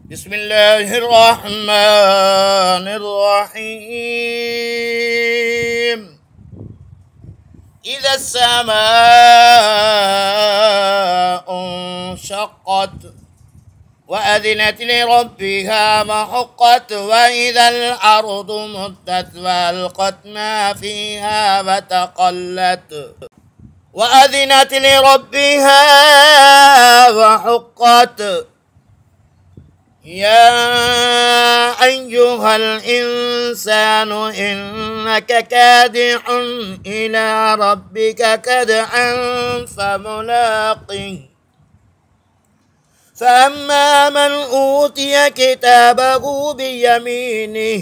بسم الله الرحمن الرحيم. إذا السماء انشقت وأذنت لربها وحقت وإذا الأرض مدت وألقت ما فيها وتقلت وأذنت لربها وحقت. يا أيها الإنسان إنك كادح إلى ربك كدحا فملاقيه. فأما من أوتي كتابه بيمينه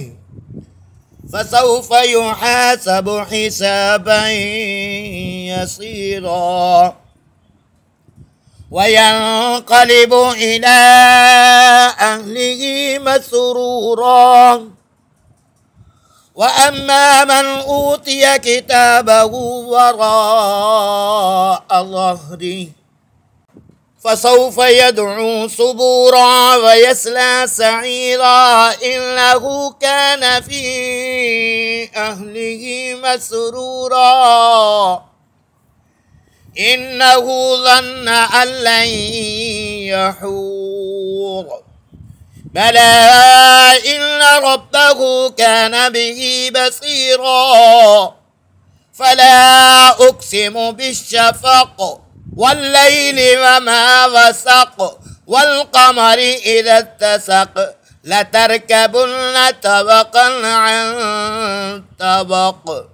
فسوف يحاسب حسابا يسيرا وينقلب إلى أهله مسرورا. وأما من أوتي كتابه وراء ظهره فسوف يدعو ثبورا ويصلى سعيرا إنه كان في أهله مسرورا إنه ظن أن لن يحور بلى إن ربه كان به بصيرا. فلا أقسم بالشفق والليل وما وسق والقمر إذا اتسق لتركبن طبقا عن طبق.